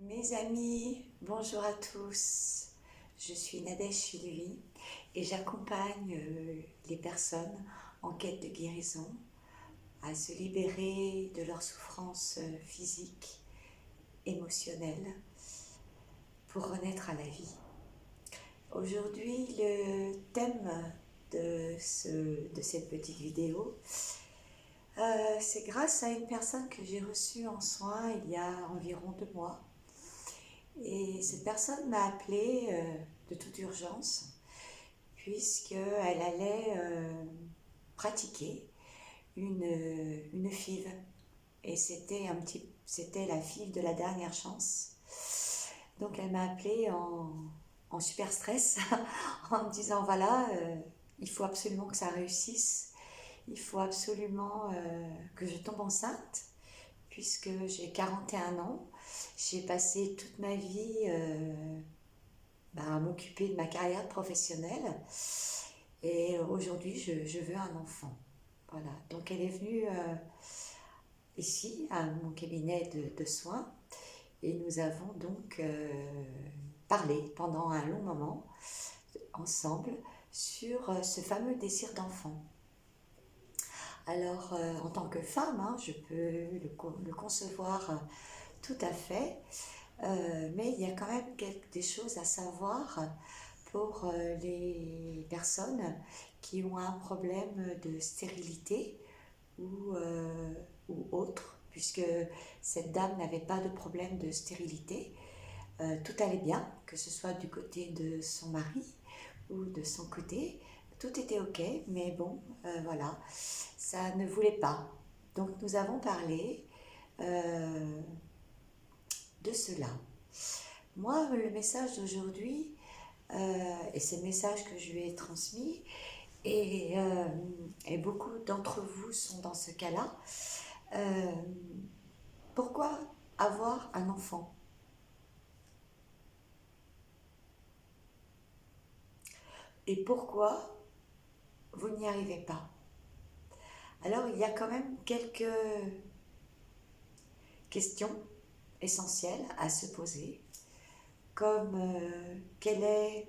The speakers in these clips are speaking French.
Mes amis, bonjour à tous. Je suis Nadège Filui et j'accompagne les personnes en quête de guérison à se libérer de leurs souffrances physiques, émotionnelles, pour renaître à la vie. Aujourd'hui, le thème de cette petite vidéo, c'est grâce à une personne que j'ai reçue en soins il y a environ 2 mois. Et cette personne m'a appelée de toute urgence puisqu'elle allait pratiquer une FIV. Et c'était la FIV de la dernière chance. Donc elle m'a appelée en super stress en me disant voilà, il faut absolument que ça réussisse. Il faut absolument que je tombe enceinte puisque j'ai 41 ans. J'ai passé toute ma vie à m'occuper de ma carrière professionnelle et aujourd'hui je veux un enfant. Voilà, donc elle est venue ici à mon cabinet de soins et nous avons donc parlé pendant un long moment ensemble sur ce fameux désir d'enfant. Alors en tant que femme, je peux le concevoir tout à fait. Mais il y a quand même des choses à savoir pour les personnes qui ont un problème de stérilité ou autre, puisque cette dame n'avait pas de problème de stérilité. Tout allait bien, que ce soit du côté de son mari ou de son côté. Tout était ok, mais bon, voilà, ça ne voulait pas. Donc nous avons parlé de cela. Moi, le message d'aujourd'hui, et c'est le message que je lui ai transmis, et beaucoup d'entre vous sont dans ce cas-là, pourquoi avoir un enfant? Et pourquoi vous n'y arrivez pas? Alors, il y a quand même quelques questions essentielles à se poser, comme quels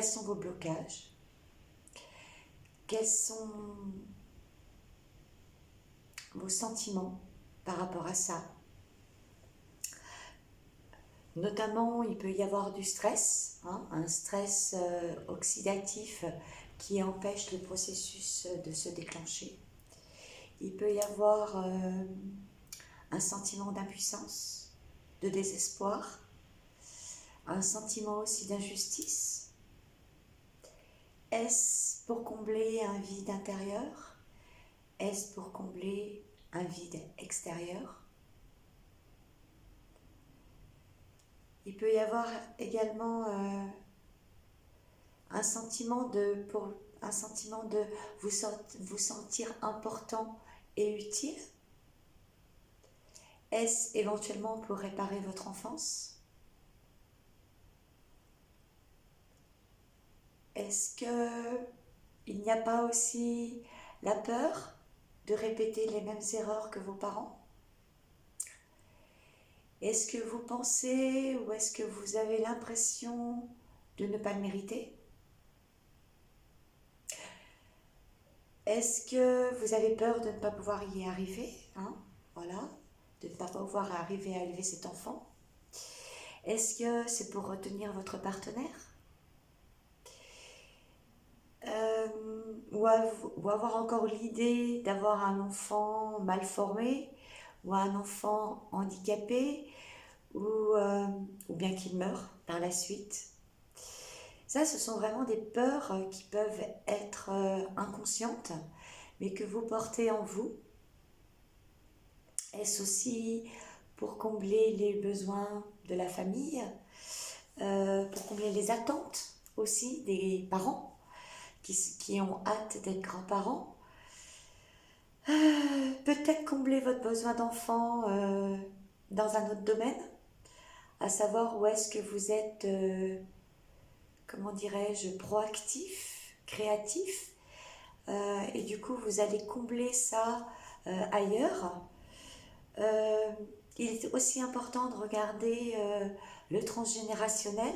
sont vos blocages, quels sont vos sentiments par rapport à ça. Notamment, il peut y avoir du stress, un stress oxydatif qui empêche le processus de se déclencher. Il peut y avoir un sentiment d'impuissance, de désespoir, un sentiment aussi d'injustice. Est-ce pour combler un vide intérieur? Est-ce pour combler un vide extérieur? Il peut y avoir également un sentiment de vous sentir important et utile. Est-ce éventuellement pour réparer votre enfance? Est-ce qu'il n'y a pas aussi la peur de répéter les mêmes erreurs que vos parents? Est-ce que vous pensez ou est-ce que vous avez l'impression de ne pas le mériter? Est-ce que vous avez peur de ne pas pouvoir y arriver, voilà, de ne pas pouvoir arriver à élever cet enfant? Est-ce que c'est pour retenir votre partenaire? Ou avoir encore l'idée d'avoir un enfant mal formé ou un enfant handicapé ou bien qu'il meure par la suite. Ça, ce sont vraiment des peurs qui peuvent être inconscientes, mais que vous portez en vous. Est-ce aussi pour combler les besoins de la famille, pour combler les attentes aussi des parents qui ont hâte d'être grands-parents? Peut-être combler votre besoin d'enfant dans un autre domaine, à savoir où est-ce que vous êtes, comment dirais-je, proactif, créatif, et du coup vous allez combler ça ailleurs. il est aussi important de regarder le transgénérationnel.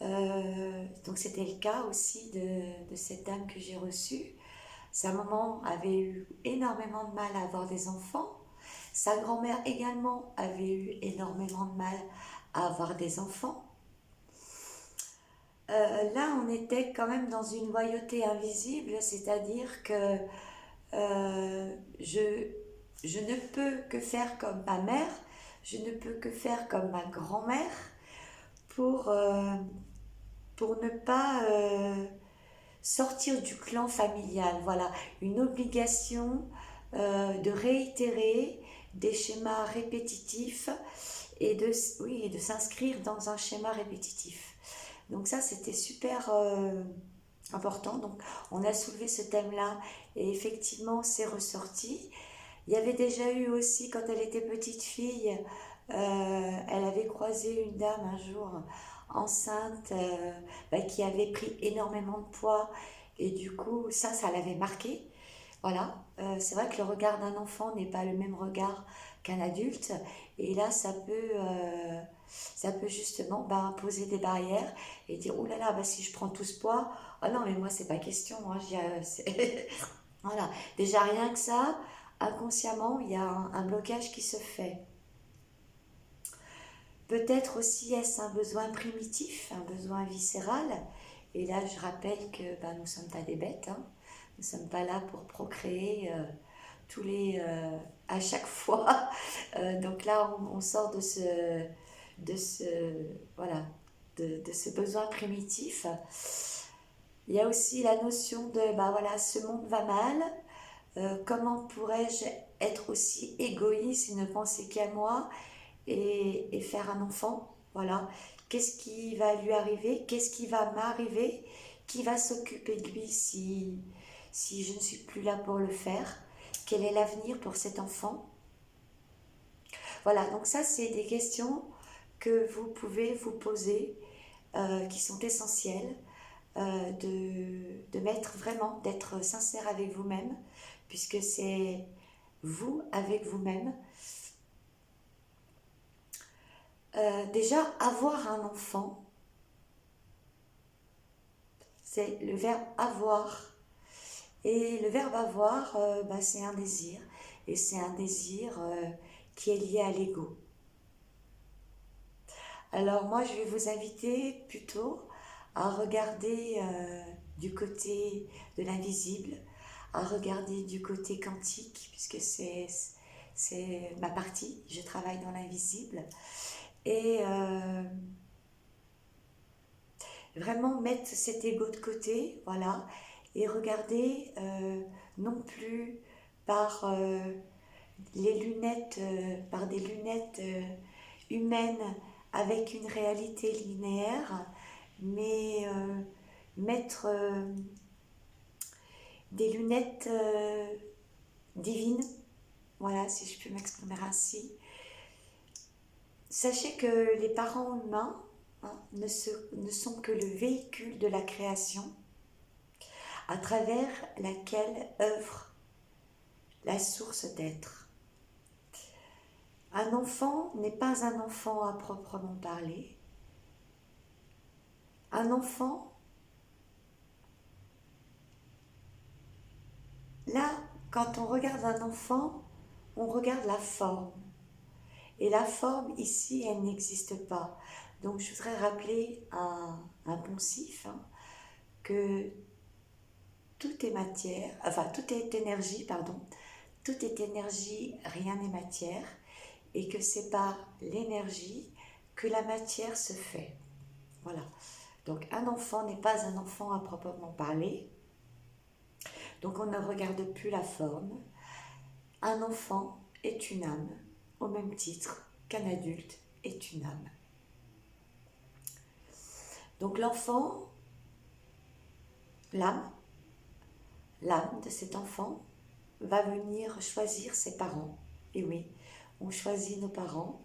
Donc c'était le cas aussi de cette dame que j'ai reçue. Sa maman avait eu énormément de mal à avoir des enfants. Sa grand-mère également avait eu énormément de mal à avoir des enfants. Là, on était quand même dans une loyauté invisible, c'est-à-dire que je, je ne peux que faire comme ma mère, je ne peux que faire comme ma grand-mère pour, euh, pour ne pas sortir du clan familial. Voilà, une obligation de réitérer des schémas répétitifs et oui, de s'inscrire dans un schéma répétitif. Donc ça, c'était super important. Donc on a soulevé ce thème-là et effectivement, c'est ressorti. Il y avait déjà eu aussi, quand elle était petite fille, elle avait croisé une dame un jour enceinte qui avait pris énormément de poids et du coup ça l'avait marqué. Voilà, c'est vrai que le regard d'un enfant n'est pas le même regard qu'un adulte et là ça peut justement poser des barrières et dire oh là là, si je prends tout ce poids, ah non mais moi c'est pas question, hein, voilà, déjà rien que ça, inconsciemment il y a un blocage qui se fait. Peut-être aussi est-ce un besoin primitif, un besoin viscéral. Et là, je rappelle que nous ne sommes pas des bêtes. Hein. Nous ne sommes pas là pour procréer à chaque fois. Donc là, on sort de ce, voilà, de ce besoin primitif. Il y a aussi la notion de, voilà, ce monde va mal. Comment pourrais-je être aussi égoïste et ne penser qu'à moi et faire un enfant, voilà. Qu'est-ce qui va lui arriver? Qu'est-ce qui va m'arriver? Qui va s'occuper de lui si je ne suis plus là pour le faire? Quel est l'avenir pour cet enfant? Voilà, donc ça, c'est des questions que vous pouvez vous poser, qui sont essentielles, de mettre vraiment, d'être sincère avec vous-même, puisque c'est vous avec vous-même. Déjà, avoir un enfant, c'est le verbe avoir. Et le verbe avoir, c'est un désir. Et c'est un désir qui est lié à l'ego. Alors moi, je vais vous inviter plutôt à regarder du côté de l'invisible, à regarder du côté quantique, puisque c'est ma partie, je travaille dans l'invisible. Et vraiment mettre cet ego de côté, voilà, et regarder non plus par les lunettes, par des lunettes humaines avec une réalité linéaire, mais mettre des lunettes divines, voilà, si je peux m'exprimer ainsi. Sachez que les parents humains ne sont que le véhicule de la création à travers laquelle œuvre la source d'être. Un enfant n'est pas un enfant à proprement parler. Un enfant, là, quand on regarde un enfant, on regarde la forme. Et la forme, ici, elle n'existe pas. Donc, je voudrais rappeler un poncif, que tout est matière, tout est énergie, pardon. Tout est énergie, rien n'est matière. Et que c'est par l'énergie que la matière se fait. Voilà. Donc, un enfant n'est pas un enfant à proprement parler. Donc, on ne regarde plus la forme. Un enfant est une âme, au même titre qu'un adulte est une âme. Donc l'enfant, l'âme de cet enfant va venir choisir ses parents. Et oui, on choisit nos parents.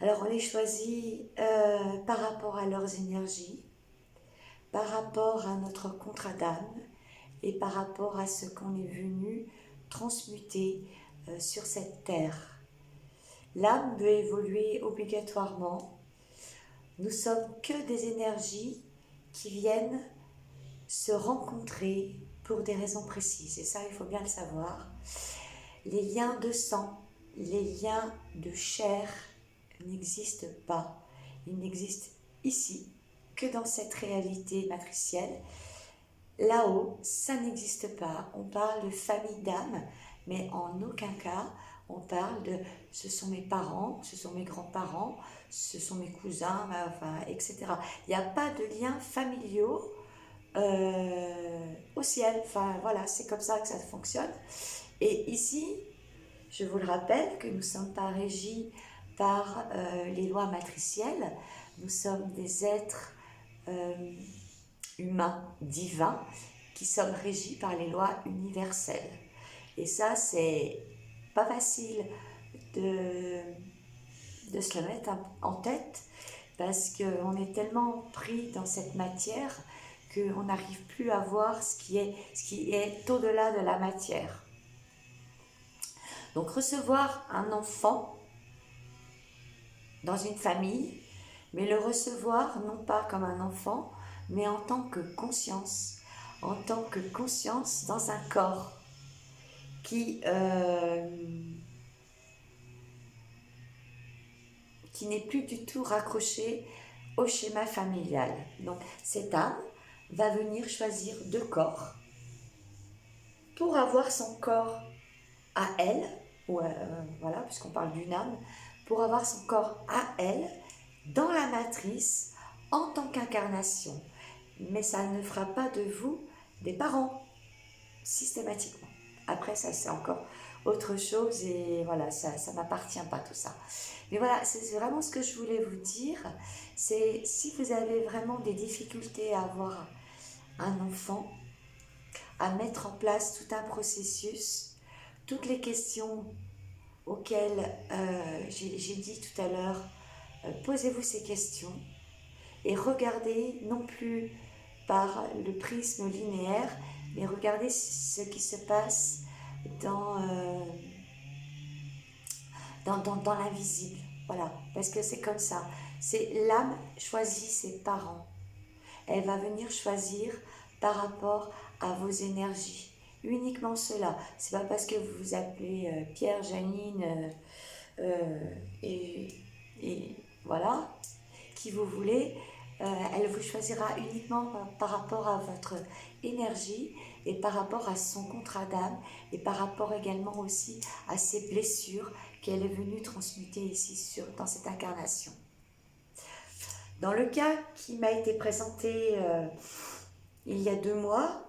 Alors on les choisit par rapport à leurs énergies, par rapport à notre contrat d'âme et par rapport à ce qu'on est venu transmuter sur cette terre. L'âme veut évoluer obligatoirement. Nous sommes que des énergies qui viennent se rencontrer pour des raisons précises. Et ça, il faut bien le savoir. Les liens de sang, les liens de chair n'existent pas. Ils n'existent ici que dans cette réalité matricielle. Là-haut, ça n'existe pas. On parle de famille d'âme, mais en aucun cas on parle de ce sont mes parents, ce sont mes grands-parents, ce sont mes cousins, enfin, etc. Il n'y a pas de liens familiaux au ciel. Enfin voilà, c'est comme ça que ça fonctionne. Et ici, je vous le rappelle que nous ne sommes pas régis par les lois matricielles. Nous sommes des êtres humains, divins, qui sommes régis par les lois universelles. Et ça, c'est pas facile de se le mettre en tête, parce qu'on est tellement pris dans cette matière qu'on n'arrive plus à voir ce qui est au-delà de la matière. Donc recevoir un enfant dans une famille, mais le recevoir non pas comme un enfant, mais en tant que conscience dans un corps qui n'est plus du tout raccroché au schéma familial. Donc cette âme va venir choisir 2 corps pour avoir son corps à elle, ou voilà, puisqu'on parle d'une âme, pour avoir son corps à elle dans la matrice en tant qu'incarnation. Mais ça ne fera pas de vous des parents, systématiquement. Après, ça c'est encore autre chose et voilà, ça m'appartient pas tout ça. Mais voilà, c'est vraiment ce que je voulais vous dire. C'est si vous avez vraiment des difficultés à avoir un enfant, à mettre en place tout un processus, toutes les questions auxquelles j'ai dit tout à l'heure, posez-vous ces questions et regardez non plus par le prisme linéaire, mais regardez ce qui se passe dans l'invisible. Voilà, parce que c'est comme ça. C'est l'âme choisit ses parents. Elle va venir choisir par rapport à vos énergies. Uniquement cela. C'est pas parce que vous vous appelez Pierre, Janine et voilà, qui vous voulez. Elle vous choisira uniquement par rapport à votre énergie et par rapport à son contrat d'âme et par rapport également aussi à ses blessures qu'elle est venue transmuter ici dans cette incarnation. Dans le cas qui m'a été présenté il y a 2 mois,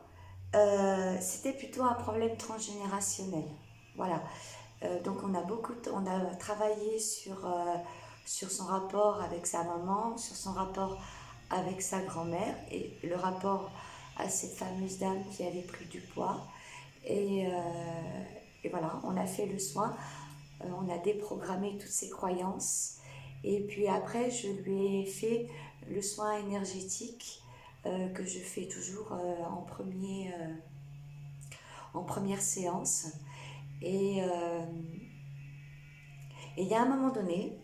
c'était plutôt un problème transgénérationnel. Voilà. Donc on a travaillé sur son rapport avec sa maman, sur son rapport avec sa grand-mère et le rapport à cette fameuse dame qui avait pris du poids. Et voilà, on a fait le soin, on a déprogrammé toutes ses croyances. Et puis après, je lui ai fait le soin énergétique que je fais toujours en première séance. Et il y a un moment donné,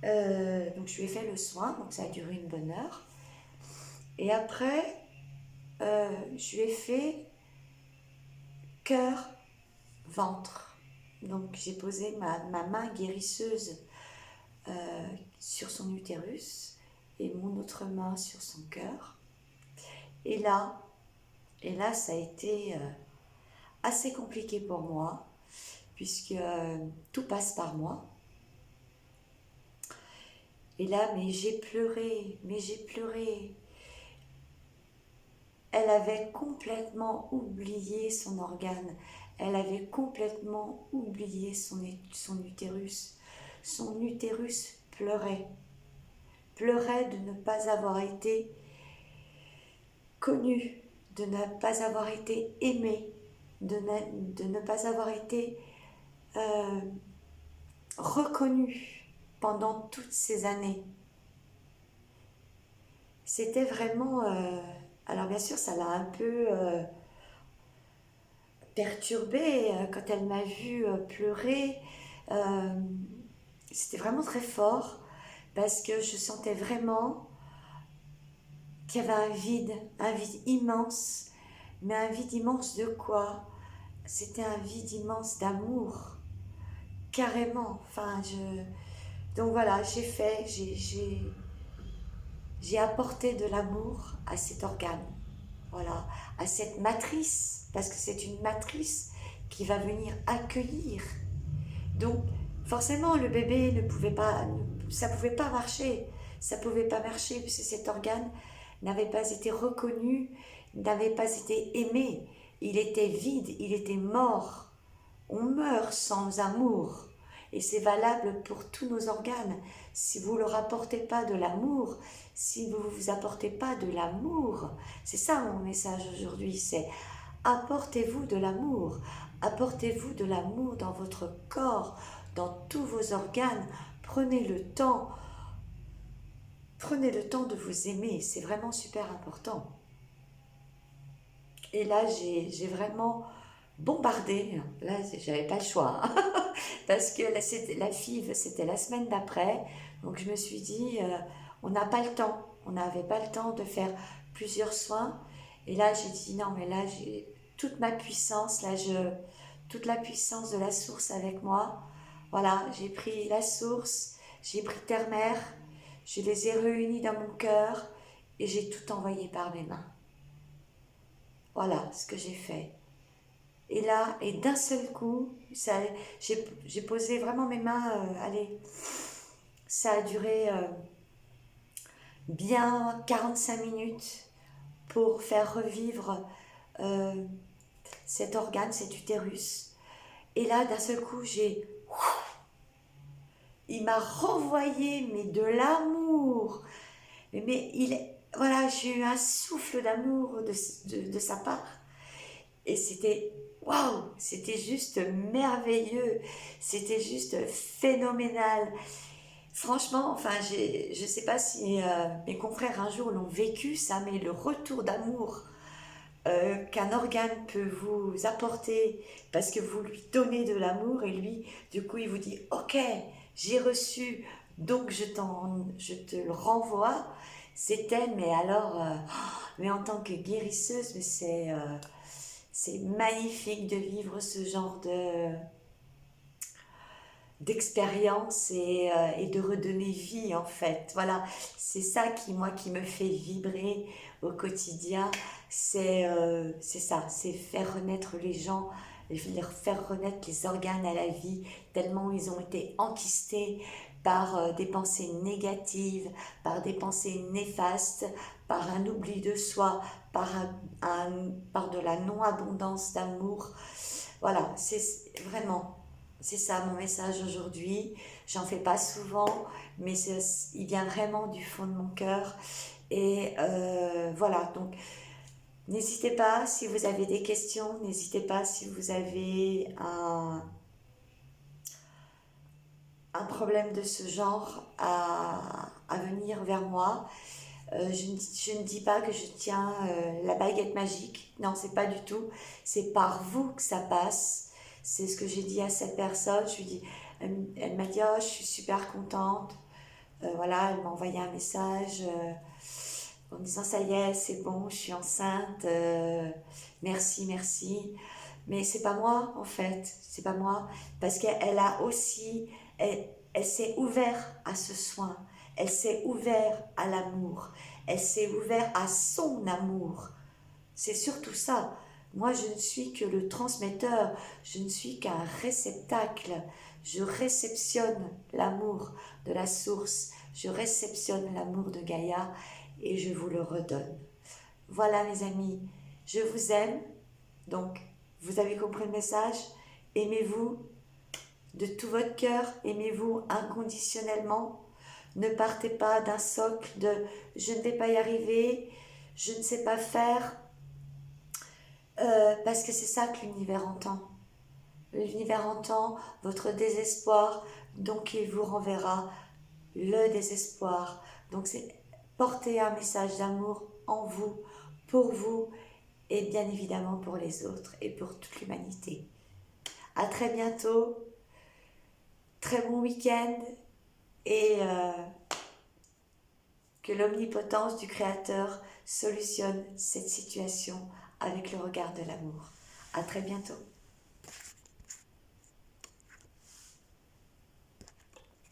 donc je lui ai fait le soin, donc ça a duré une bonne heure. Et après, je lui ai fait cœur, ventre. Donc j'ai posé ma main guérisseuse sur son utérus et mon autre main sur son cœur. Et là, ça a été assez compliqué pour moi, puisque tout passe par moi. Et là, mais j'ai pleuré. Elle avait complètement oublié son organe. Elle avait complètement oublié son utérus. Son utérus pleurait. Pleurait de ne pas avoir été connue, de ne pas avoir été aimée, de ne pas avoir été reconnue pendant toutes ces années. C'était vraiment... alors bien sûr, ça l'a un peu perturbée quand elle m'a vue pleurer. Euh, C'était vraiment très fort parce que je sentais vraiment qu'il y avait un vide immense. Mais un vide immense de quoi? C'était un vide immense d'amour, carrément. Donc voilà, j'ai apporté de l'amour à cet organe, voilà, à cette matrice, parce que c'est une matrice qui va venir accueillir. Donc forcément, le bébé ne pouvait pas, ça pouvait pas marcher, ça pouvait pas marcher puisque cet organe n'avait pas été reconnu, n'avait pas été aimé. Il était vide, il était mort. On meurt sans amour. Et c'est valable pour tous nos organes. Si vous ne leur apportez pas de l'amour, si vous ne vous apportez pas de l'amour, c'est ça mon message aujourd'hui, c'est apportez-vous de l'amour. Apportez-vous de l'amour dans votre corps, dans tous vos organes. Prenez le temps de vous aimer, c'est vraiment super important. Et là, j'ai vraiment bombardé. Là, j'avais pas le choix. Parce que la FIV, c'était la semaine d'après. Donc, je me suis dit, on n'a pas le temps. On n'avait pas le temps de faire plusieurs soins. Et là, j'ai dit, non, mais là, j'ai toute ma puissance. Toute la puissance de la source avec moi. Voilà, j'ai pris la source, j'ai pris terre-mère, je les ai réunis dans mon cœur et j'ai tout envoyé par mes mains. Voilà ce que j'ai fait. Et là, et d'un seul coup, j'ai posé vraiment mes mains, allez, ça a duré bien 45 minutes pour faire revivre euh, cet organe, cet utérus. Et là, d'un seul coup, il m'a renvoyé, mais de l'amour. Voilà, j'ai eu un souffle d'amour de sa part. Et c'était, waouh, c'était juste merveilleux. C'était juste phénoménal. Franchement, enfin, je ne sais pas si mes confrères un jour l'ont vécu, ça, mais le retour d'amour qu'un organe peut vous apporter parce que vous lui donnez de l'amour et lui, du coup, il vous dit, ok, j'ai reçu, donc je te le renvoie. C'était, mais alors, mais en tant que guérisseuse, mais c'est magnifique de vivre ce genre d'expérience et de redonner vie en fait. Voilà, c'est ça qui me fait vibrer au quotidien. C'est ça, c'est faire renaître les gens, leur faire renaître les organes à la vie, tellement ils ont été enquistés par des pensées négatives, par des pensées néfastes, par un oubli de soi, par de la non-abondance d'amour. Voilà, c'est vraiment, c'est ça mon message aujourd'hui. J'en fais pas souvent, mais il vient vraiment du fond de mon cœur. Et voilà, donc n'hésitez pas si vous avez des questions, n'hésitez pas si vous avez un problème de ce genre à venir vers moi. Je ne dis pas que je tiens la baguette magique, non, c'est pas du tout. C'est par vous que ça passe. C'est ce que j'ai dit à cette personne. Elle m'a dit, oh, je suis super contente. Voilà, elle m'a envoyé un message en me disant, ça y est, c'est bon, je suis enceinte. Merci, merci. Mais c'est pas moi, en fait. C'est pas moi. Parce qu'elle a aussi, elle s'est ouverte à ce soin. Elle s'est ouverte à l'amour. Elle s'est ouverte à son amour. C'est surtout ça. Moi, je ne suis que le transmetteur. Je ne suis qu'un réceptacle. Je réceptionne l'amour de la source. Je réceptionne l'amour de Gaïa et je vous le redonne. Voilà, mes amis. Je vous aime. Donc, vous avez compris le message. Aimez-vous de tout votre cœur. Aimez-vous inconditionnellement. Ne partez pas d'un socle de je ne vais pas y arriver, je ne sais pas faire, parce que c'est ça que l'univers entend. L'univers entend votre désespoir, donc il vous renverra le désespoir. Donc c'est porter un message d'amour en vous, pour vous, et bien évidemment pour les autres et pour toute l'humanité. À très bientôt. très bon week-end et que l'omnipotence du Créateur solutionne cette situation avec le regard de l'amour. À très bientôt.